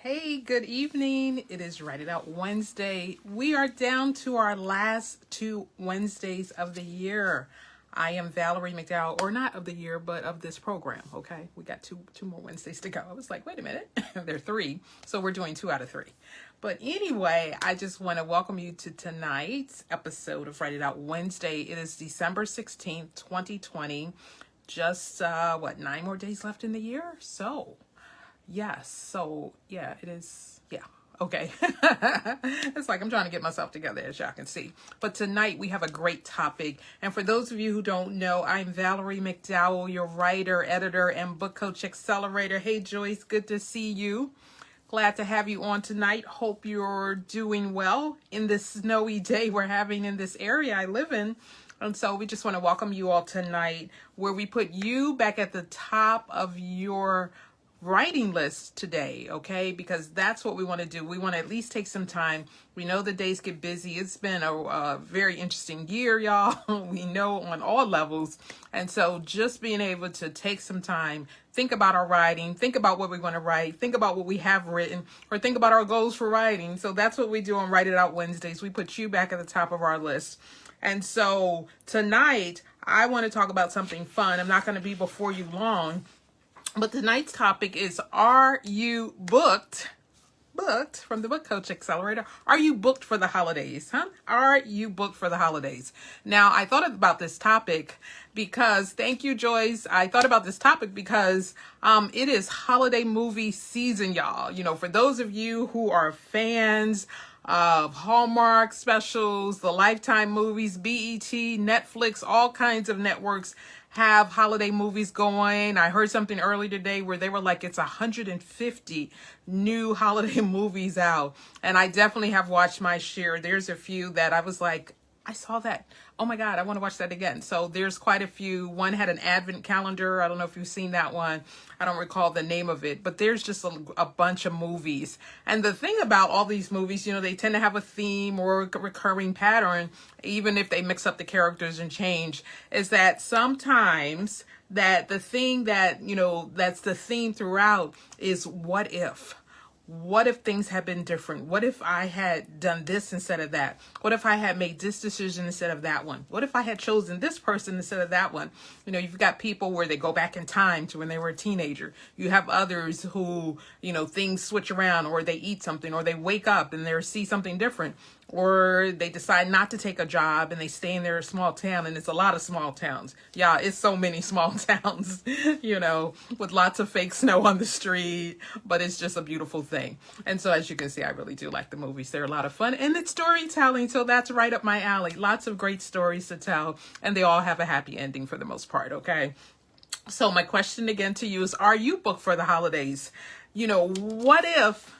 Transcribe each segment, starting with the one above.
Hey, good evening. It is Write It Out Wednesday. We are down to our last two Wednesdays of the year. I am Valerie McDowell, or not of the year, but of this program. Okay, we got two more Wednesdays to go. I was like, wait a minute, there are three, so we're doing 2 out of 3. But anyway, I just want to welcome you to tonight's episode of Write It Out Wednesday. It is December 16th, 2020. Just 9 more days left in the year. Yeah, it is. Yeah. Okay. It's like I'm trying to get myself together, as y'all can see. But tonight we have a great topic. And for those of you who don't know, I'm Valerie McDowell, your writer, editor, and book coach accelerator. Hey, Joyce, good to see you. Glad to have you on tonight. Hope you're doing well in this snowy day we're having in this area I live in. And so we just want to welcome you all tonight, where we put you back at the top of your writing list today, okay? Because that's what we want to do. We want to at least take some time. We know the days get busy. It's been a very interesting year, y'all. We know on all levels. And so just being able to take some time, think about our writing, think about what we want to write, think about what we have written, or think about our goals for writing. So that's what we do on Write It Out Wednesdays. We put you back at the top of our list. And so tonight, I want to talk about something fun. I'm not going to be before you long. But tonight's topic is, are you booked? Booked from the Book Coach Accelerator. Are you booked for the holidays? Are you booked for the holidays? Now, I thought about this topic because, thank you, Joyce. I thought about this topic because it is holiday movie season, y'all. You know, for those of you who are fans of Hallmark specials, the Lifetime movies, BET, Netflix, all kinds of networks have holiday movies going. I heard something earlier today where they were like, it's 150 new holiday movies out. And I definitely have watched my share. There's a few that I was like, I saw that. Oh my God, I want to watch that again. So there's quite a few. One had an advent calendar. I don't know if you've seen that one. I don't recall the name of it, but there's just a bunch of movies. And the thing about all these movies, you know, they tend to have a theme or a recurring pattern, even if they mix up the characters and change, is that sometimes that the thing that, you know, that's the theme throughout is what if? What if things had been different? What if I had done this instead of that? What if I had made this decision instead of that one? What if I had chosen this person instead of that one? You know, you've got people where they go back in time to when they were a teenager. You have others who, you know, things switch around, or they eat something, or they wake up and they see something different, or they decide not to take a job and they stay in their small town. And it's a lot of small towns. Yeah, it's so many small towns, you know, with lots of fake snow on the street, but it's just a beautiful thing. And so as you can see, I really do like the movies. They're a lot of fun, and it's storytelling. So that's right up my alley. Lots of great stories to tell, and they all have a happy ending for the most part. Okay. So my question again to you is, are you booked for the holidays? You know, what if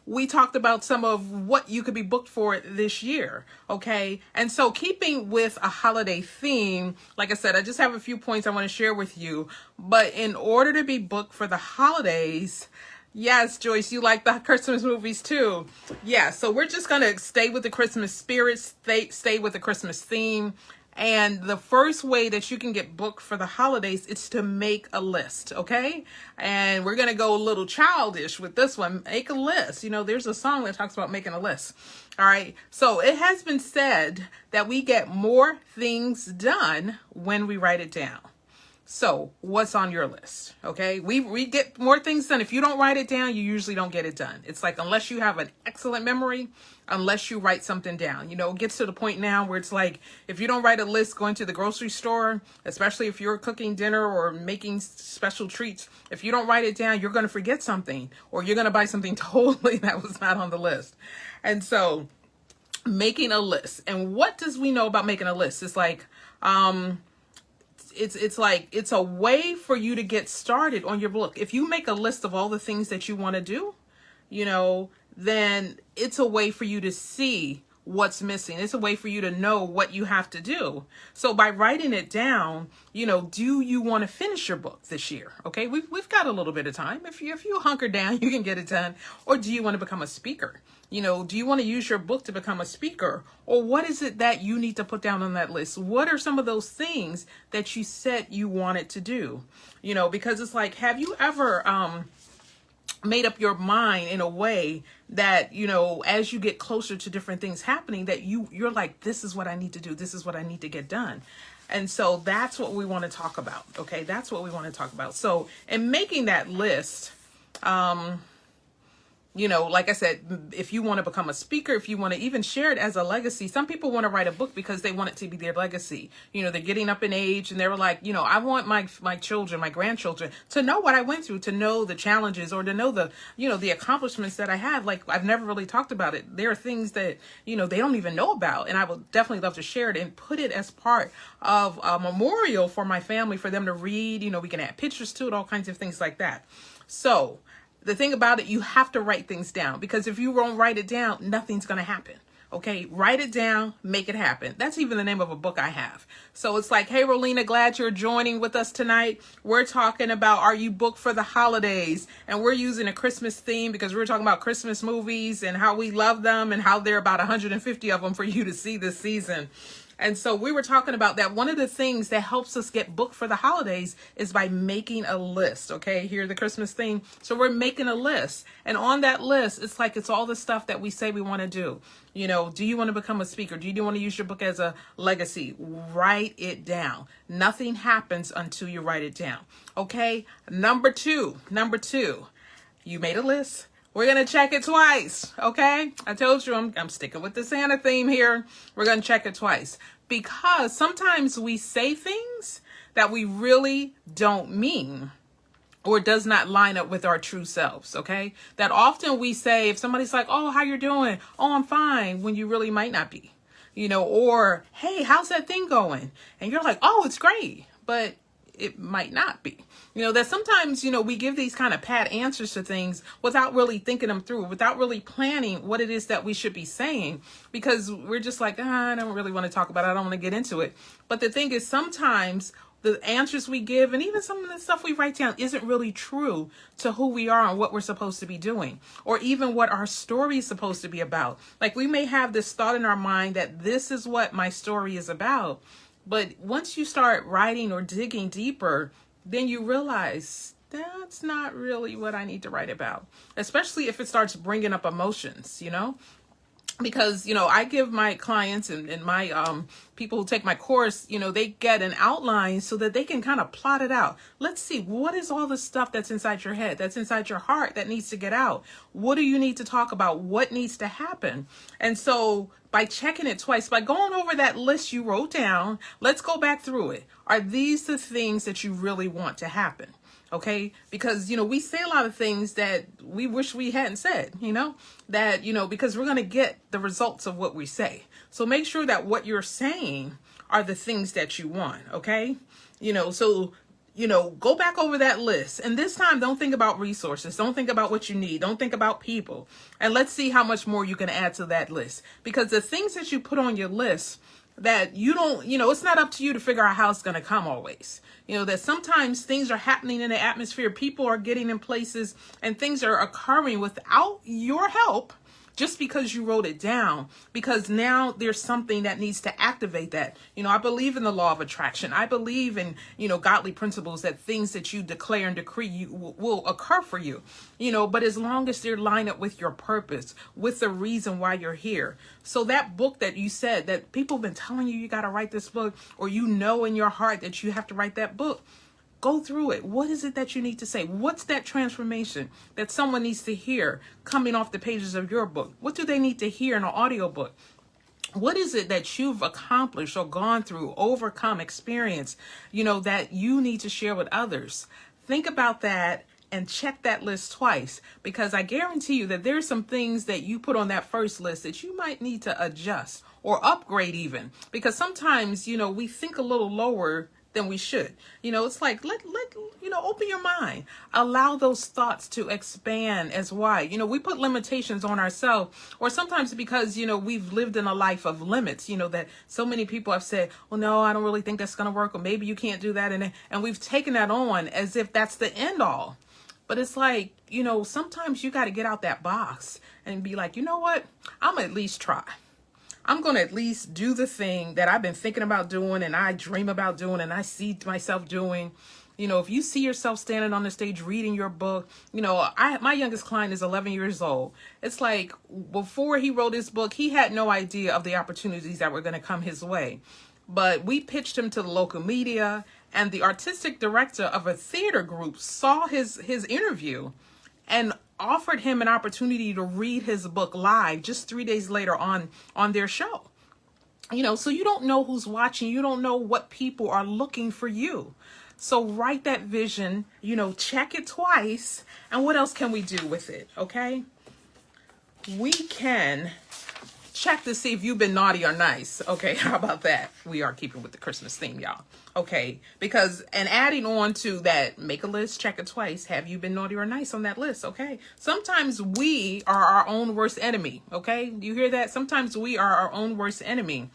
we talked about some of what you could be booked for this year, okay? And so keeping with a holiday theme, like I said, I just have a few points I want to share with you. But in order to be booked for the holidays, yes, Joyce, you like the Christmas movies too. Yeah, so we're just going to stay with the Christmas spirit, stay with the Christmas theme. And the first way that you can get booked for the holidays is to make a list, okay? And we're going to go a little childish with this one. Make a list. You know, there's a song that talks about making a list. All right. So it has been said that we get more things done when we write it down. So what's on your list? Okay. We get more things done. If you don't write it down, you usually don't get it done. It's like, unless you have an excellent memory, unless you write something down, you know, it gets to the point now where it's like, if you don't write a list going to the grocery store, especially if you're cooking dinner or making special treats, if you don't write it down, you're going to forget something, or you're going to buy something totally that was not on the list. And so making a list. And what does we know about making a list? It's like, it's a way for you to get started on your book. If you make a list of all the things that you want to do, you know, then it's a way for you to see what's missing. It's a way for you to know what you have to do. So by writing it down, you know, do you want to finish your book this year? Okay, we've got a little bit of time. If you hunker down, you can get it done. Or do you want to become a speaker? You know, do you want to use your book to become a speaker? Or what is it that you need to put down on that list? What are some of those things that you said you wanted to do? You know, because it's like, have you ever made up your mind in a way that, you know, as you get closer to different things happening, that you're like, this is what I need to do. This is what I need to get done. And so that's what we want to talk about. Okay. That's what we want to talk about. So in making that list, you know, like I said, if you want to become a speaker, if you want to even share it as a legacy, some people want to write a book because they want it to be their legacy. You know, they're getting up in age and they were like, you know, I want my children, my grandchildren to know what I went through, to know the challenges, or to know the, you know, the accomplishments that I had. Like, I've never really talked about it. There are things that, you know, they don't even know about. And I would definitely love to share it and put it as part of a memorial for my family, for them to read. You know, we can add pictures to it, all kinds of things like that. So the thing about it, you have to write things down, because if you won't write it down, nothing's going to happen. Okay, write it down, make it happen. That's even the name of a book I have. So it's like, hey, Rolina, glad you're joining with us tonight. We're talking about, are you booked for the holidays? And we're using a Christmas theme because we're talking about Christmas movies and how we love them and how there are about 150 of them for you to see this season. And so we were talking about that. One of the things that helps us get booked for the holidays is by making a list. Okay, here the Christmas theme. So we're making a list. And on that list, it's like, it's all the stuff that we say we want to do. You know, do you want to become a speaker? Do you want to use your book as a legacy? Write it down. Nothing happens until you write it down. Okay, number two, you made a list. We're going to check it twice, okay? I told you I'm sticking with the Santa theme here. We're going to check it twice, because sometimes we say things that we really don't mean, or does not line up with our true selves, okay? That often we say, if somebody's like, oh, how you doing? Oh, I'm fine, when you really might not be, you know, or, hey, how's that thing going? And you're like, oh, it's great, but it might not be. You know, that sometimes, you know, we give these kind of pat answers to things without really thinking them through, without really planning what it is that we should be saying, because we're just like, I don't really want to talk about it. I don't want to get into it. But the thing is, sometimes the answers we give and even some of the stuff we write down isn't really true to who we are and what we're supposed to be doing, or even what our story is supposed to be about. Like, we may have this thought in our mind that this is what my story is about. But once you start writing or digging deeper, then you realize that's not really what I need to write about, especially if it starts bringing up emotions, you know, because, you know, I give my clients and my people who take my course, you know, they get an outline so that they can kind of plot it out. Let's see, what is all the stuff that's inside your head, that's inside your heart, that needs to get out? What do you need to talk about? What needs to happen? And so by checking it twice, by going over that list you wrote down, let's go back through it. Are these the things that you really want to happen? Okay, because, you know, we say a lot of things that we wish we hadn't said, you know, that, you know, because we're going to get the results of what we say. So make sure that what you're saying are the things that you want. Okay, you know, so, you know, go back over that list. And this time, don't think about resources. Don't think about what you need. Don't think about people. And let's see how much more you can add to that list. Because the things that you put on your list that you don't, you know, it's not up to you to figure out how it's going to come always. You know, that sometimes things are happening in the atmosphere. People are getting in places and things are occurring without your help, just because you wrote it down, because now there's something that needs to activate that. You know, I believe in the law of attraction. I believe in, you know, godly principles, that things that you declare and decree will occur for you, you know, but as long as they're lined up with your purpose, with the reason why you're here. So that book that you said that people have been telling you, you got to write this book, or you know in your heart that you have to write that book, go through it. What is it that you need to say? What's that transformation that someone needs to hear coming off the pages of your book? What do they need to hear in an audiobook? What is it that you've accomplished or gone through, overcome, experienced, you know, that you need to share with others? Think about that and check that list twice, because I guarantee you that there's some things that you put on that first list that you might need to adjust or upgrade even, because sometimes, you know, we think a little lower than we should. You know, it's like, let you know, open your mind, allow those thoughts to expand as wide. You know, we put limitations on ourselves, or sometimes because, you know, we've lived in a life of limits, you know, that so many people have said, well, no, I don't really think that's going to work, or maybe you can't do that. And we've taken that on as if that's the end all. But it's like, you know, sometimes you got to get out that box and be like, you know what, I'm at least try. I'm going to at least do the thing that I've been thinking about doing, and I dream about doing, and I see myself doing. You know, if you see yourself standing on the stage reading your book, you know, my youngest client is 11 years old. It's like before he wrote his book, he had no idea of the opportunities that were going to come his way. But we pitched him to the local media, and the artistic director of a theater group saw his interview and offered him an opportunity to read his book live just 3 days later on their show. You know, so you don't know who's watching. You don't know what people are looking for you. So write that vision, you know, check it twice. And what else can we do with it? Okay. We can check to see if you've been naughty or nice. Okay. How about that? We are keeping with the Christmas theme, y'all. Okay. Because, and adding on to that, make a list, check it twice. Have you been naughty or nice on that list? Okay. Sometimes we are our own worst enemy. Okay. You hear that? Sometimes we are our own worst enemy.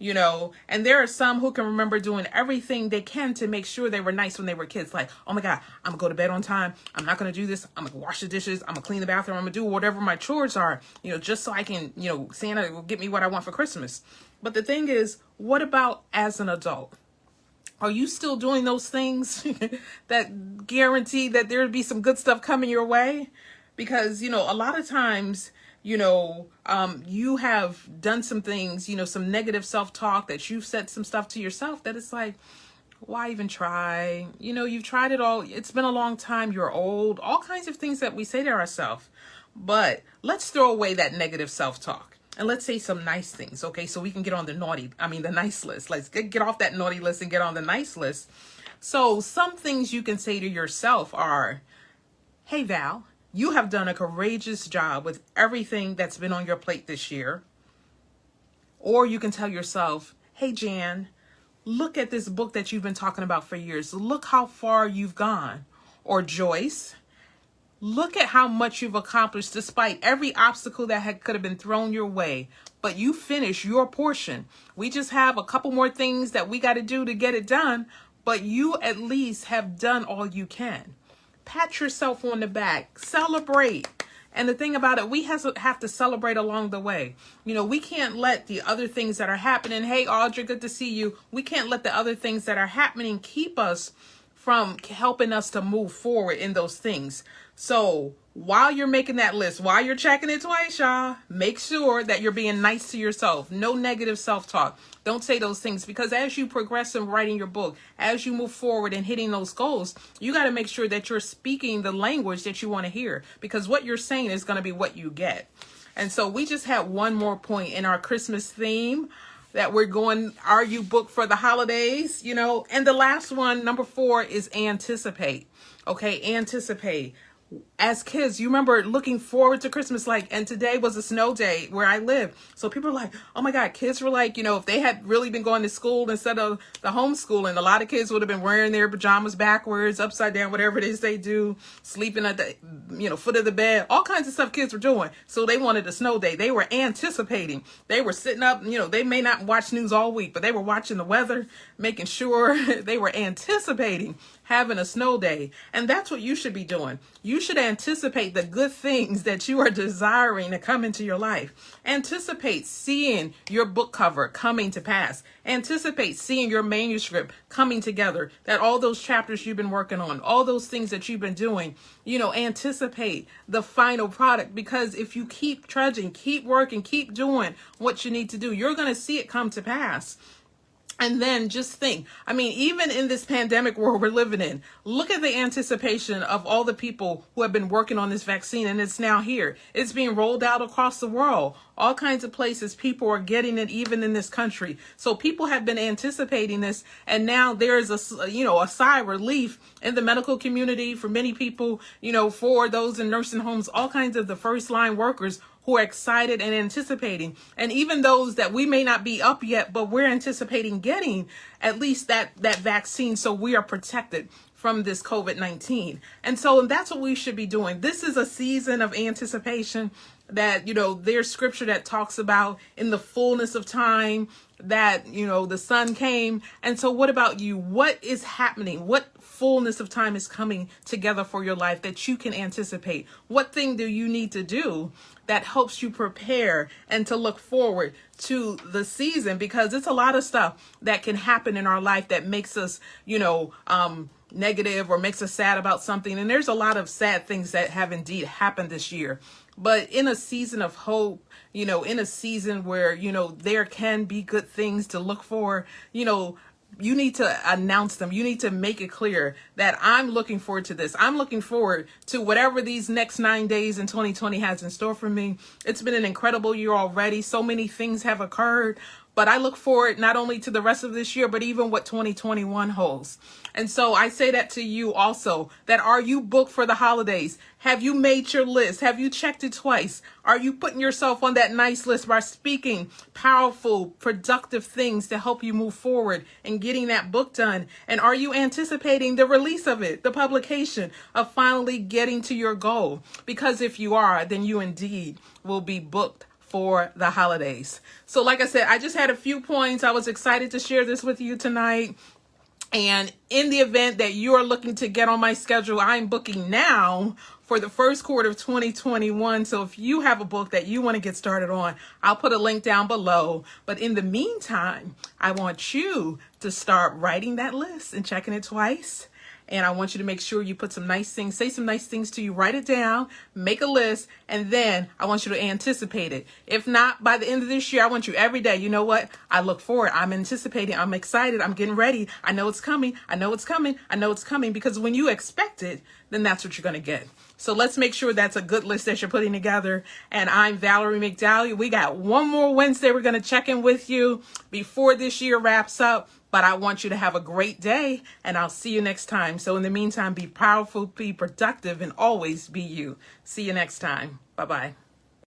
You know, and there are some who can remember doing everything they can to make sure they were nice when they were kids. Like, oh my God, I'm gonna go to bed on time. I'm not gonna do this. I'm gonna wash the dishes. I'm gonna clean the bathroom. I'm gonna do whatever my chores are, you know, just so I can, you know, Santa will get me what I want for Christmas. But the thing is, what about as an adult? Are you still doing those things that guarantee that there'll be some good stuff coming your way? Because, you know, a lot of times, you know, you have done some things, you know, some negative self-talk that you've said some stuff to yourself that it's like, why even try? You know, you've tried it all. It's been a long time. You're old. All kinds of things that we say to ourselves. But let's throw away that negative self-talk and let's say some nice things. Okay, so we can get on the nice list. Let's get off that naughty list and get on the nice list. So some things you can say to yourself are, hey, Val, you have done a courageous job with everything that's been on your plate this year. Or you can tell yourself, hey, Jan, look at this book that you've been talking about for years. Look how far you've gone. Or Joyce, look at how much you've accomplished despite every obstacle that could have been thrown your way. But you finished your portion. We just have a couple more things that we got to do to get it done. But you at least have done all you can. Pat yourself on the back, celebrate. And the thing about it, we have to celebrate along the way. You know, we can't let the other things that are happening, hey, Audrey, good to see you. We can't let the other things that are happening keep us from helping us to move forward in those things. So while you're making that list, while you're checking it twice, y'all, make sure that you're being nice to yourself. No negative self-talk. Don't say those things, because as you progress in writing your book, as you move forward and hitting those goals, you got to make sure that you're speaking the language that you want to hear, because what you're saying is going to be what you get. And so we just had one more point in our Christmas theme that we're going, are you booked for the holidays? You know, and the last one, number 4, is anticipate. Okay, anticipate. As kids, you remember looking forward to Christmas, like, and today was a snow day where I live. So people are like, oh my God, kids were like, you know, if they had really been going to school instead of the homeschooling, a lot of kids would have been wearing their pajamas backwards, upside down, whatever it is they do, sleeping at the, you know, foot of the bed, all kinds of stuff kids were doing. So they wanted a snow day. They were anticipating. They were sitting up, you know, they may not watch news all week, but they were watching the weather, making sure they were anticipating having a snow day. And that's what you should be doing. You should anticipate the good things that you are desiring to come into your life. Anticipate seeing your book cover coming to pass. Anticipate seeing your manuscript coming together, that all those chapters you've been working on, all those things that you've been doing, you know, anticipate the final product. Because if you keep trudging, keep working, keep doing what you need to do, you're going to see it come to pass. And then just think, I mean, even in this pandemic world we're living in, look at the anticipation of all the people who have been working on this vaccine, and it's now here. It's being rolled out across the world. All kinds of places people are getting it, even in this country. So people have been anticipating this, and now there is a, you know, a sigh of relief in the medical community for many people, you know, for those in nursing homes, all kinds of the first line workers who are excited and anticipating. And even those that we may not be up yet, but we're anticipating getting at least that vaccine, so we are protected from this COVID-19. And so that's what we should be doing. This is a season of anticipation that, you know, there's scripture that talks about in the fullness of time that, you know, the Son came. And so what about you? What is happening? What fullness of time is coming together for your life that you can anticipate? What thing do you need to do that helps you prepare and to look forward to the season? Because it's a lot of stuff that can happen in our life that makes us, you know, negative or makes us sad about something. And there's a lot of sad things that have indeed happened this year. But in a season of hope, in a season where, there can be good things to look for, you need to announce them. You need to make it clear that I'm looking forward to this. I'm looking forward to whatever these next 9 days in 2020 has in store for me. It's been an incredible year already. So many things have occurred. But I look forward not only to the rest of this year, but even what 2021 holds. And so I say that to you also, that are you booked for the holidays? Have you made your list? Have you checked it twice? Are you putting yourself on that nice list by speaking powerful, productive things to help you move forward and getting that book done? And are you anticipating the release of it, the publication of finally getting to your goal? Because if you are, then you indeed will be booked for the holidays. So like I said, I just had a few points. I was excited to share this with you tonight. And in the event that you are looking to get on my schedule, I'm booking now for the first quarter of 2021. So if you have a book that you want to get started on, I'll put a link down below. But in the meantime, I want you to start writing that list and checking it twice. And I want you to make sure you put some nice things, say some nice things to you, write it down, make a list, and then I want you to anticipate it. If not, by the end of this year, I want you every day. You know what? I look forward. I'm anticipating. I'm excited. I'm getting ready. I know it's coming. I know it's coming. I know it's coming. Because when you expect it, then that's what you're going to get. So let's make sure that's a good list that you're putting together. And I'm Valerie McDowell. We got one more Wednesday. We're going to check in with you before this year wraps up. But I want you to have a great day, and I'll see you next time. So in the meantime, be powerful, be productive, and always be you. See you next time. Bye-bye.